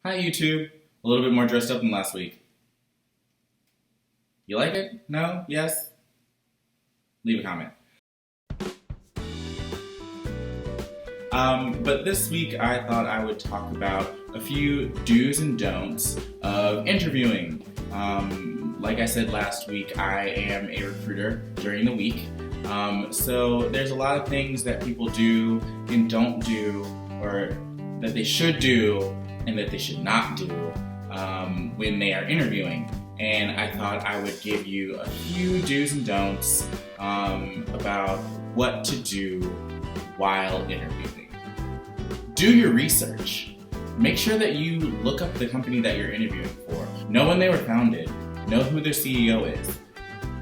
Hi YouTube. A little bit more dressed up than last week. You like it? No? Yes? Leave a comment. But this week I thought I would talk about a few do's and don'ts of interviewing. Like I said last week, I am a recruiter during the week. So there's a lot of things that people do and don't do, or that they should do and that they should not do when they are interviewing. And I thought I would give you a few do's and don'ts about what to do while interviewing. Do your research. Make sure that you look up the company that you're interviewing for. Know when they were founded. Know who their CEO is.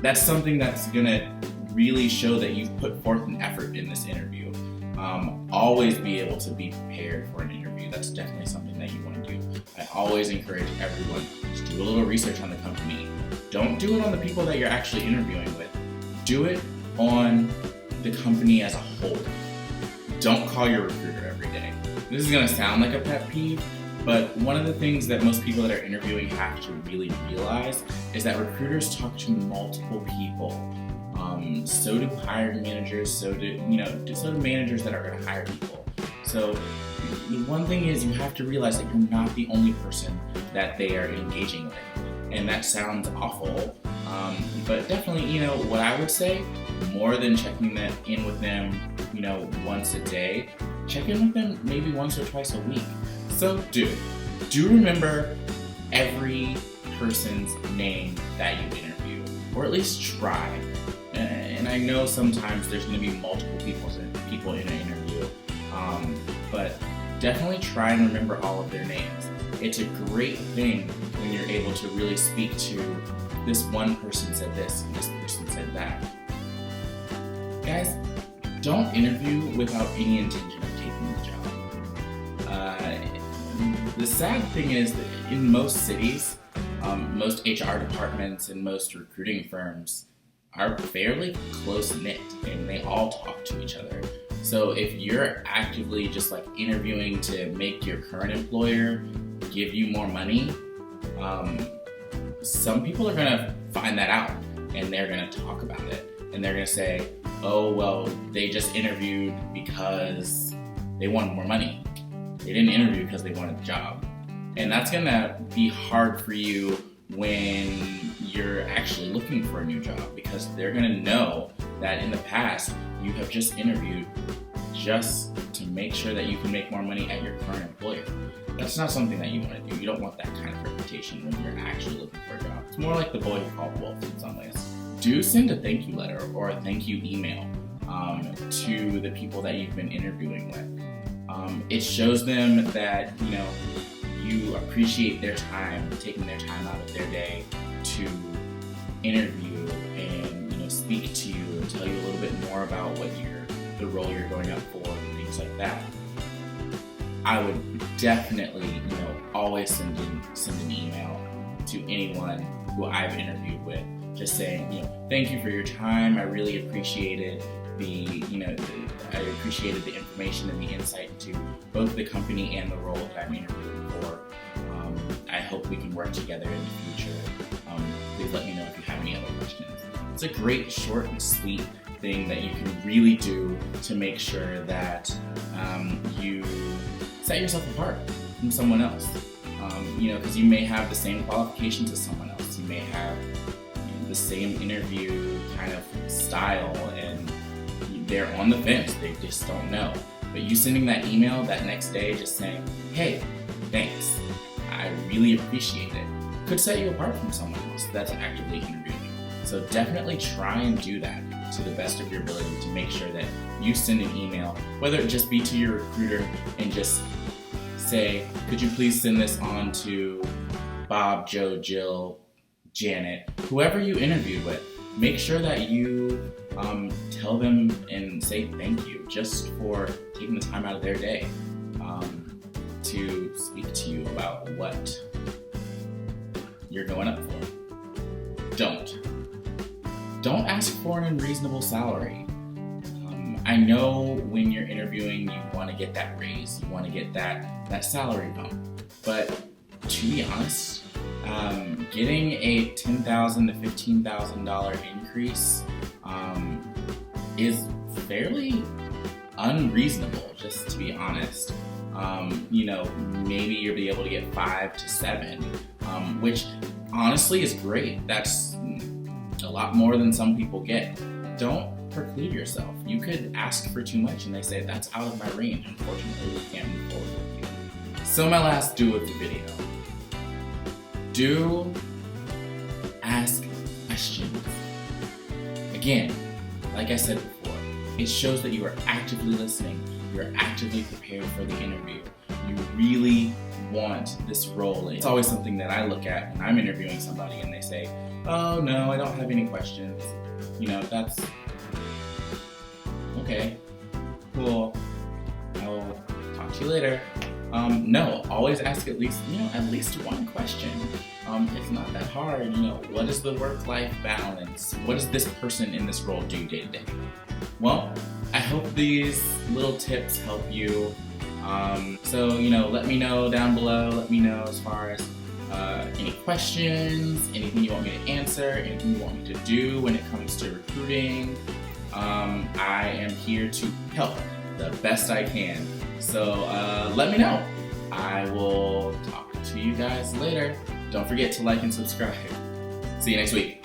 That's something that's gonna really show that you've put forth an effort in this interview. Always be able to be prepared for an interview. That's definitely something that you want to do. I always encourage everyone to do a little research on the company. Don't do it on the people that you're actually interviewing with. Do it on the company as a whole. Don't call your recruiter every day. This is going to sound like a pet peeve, but one of the things that most people that are interviewing have to really realize is that recruiters talk to multiple people. So do hiring managers, so do managers that are going to hire people. So the one thing is you have to realize that you're not the only person that they are engaging with. And that sounds awful, but definitely, what I would say, more than checking in with them, once a day, check in with them maybe once or twice a week. So do remember every person's name that you interview, or at least try. And I know sometimes there's going to be multiple people in an interview, but definitely try and remember all of their names. It's a great thing when you're able to really speak to this one person said this, and this person said that. Guys, don't interview without any intention of taking the job. The sad thing is that in most cities, most HR departments and most recruiting firms are fairly close-knit and they all talk to each other. So if you're actively just interviewing to make your current employer give you more money, some people are gonna find that out and they're gonna talk about it. And they're gonna say, oh, well, they just interviewed because they wanted more money. They didn't interview because they wanted the job. And that's gonna be hard for you when you're actually looking for a new job, because they're gonna know that in the past you have just interviewed just to make sure that you can make more money at your current employer. That's not something that you want to do. You don't want that kind of reputation when you're actually looking for a job. It's more like the boy who called wolf in some ways. Do send a thank you letter or a thank you email to the people that you've been interviewing with. It shows them that you appreciate their time, taking their time out of their day to interview and speak to you and tell you a little bit more about the role you're going up for and things like that. I would definitely always send an email to anyone who I've interviewed with, just saying thank you for your time. I really appreciated I appreciated the information and the insight into both the company and the role that I'm interviewing for. I hope we can work together in the future. Please let me know if you have any other questions. It's a great, short and sweet thing that you can really do to make sure that you set yourself apart from someone else. Because you may have the same qualifications as someone else. You may have the same interview kind of style, and they're on the fence. They just don't know. But you sending that email that next day just saying, hey, thanks, I really appreciate it, could set you apart from someone else that's actively interviewing. So definitely try and do that to the best of your ability to make sure that you send an email, whether it just be to your recruiter and just say, could you please send this on to Bob, Joe, Jill, Janet, whoever you interviewed with. Make sure that you tell them and say thank you just for taking the time out of their day to speak to you about what you're going up for. Don't ask for an unreasonable salary. I know when you're interviewing, you want to get that raise, you want to get that salary bump, but to be honest, getting a $10,000 to $15,000 increase is fairly unreasonable, just to be honest. Maybe you'll be able to get 5 to 7, which honestly is great. That's a lot more than some people get. Don't preclude yourself. You could ask for too much and they say, that's out of my range. Unfortunately, we can't move forward with you. So my last do of the video. Do ask questions. Again, like I said before, it shows that you are actively listening. You're actively prepared for the interview. You really want this role. It's always something that I look at when I'm interviewing somebody and they say, oh no, I don't have any questions. That's okay, cool, I'll talk to you later. No, always ask at least one question. It's not that hard. What is the work-life balance? What does this person in this role do day to day? Well, I hope these little tips help you. So let me know down below. Let me know as far as any questions, anything you want me to answer, anything you want me to do when it comes to recruiting. I am here to help the best I can. So let me know. I will talk to you guys later. Don't forget to like and subscribe. See you next week.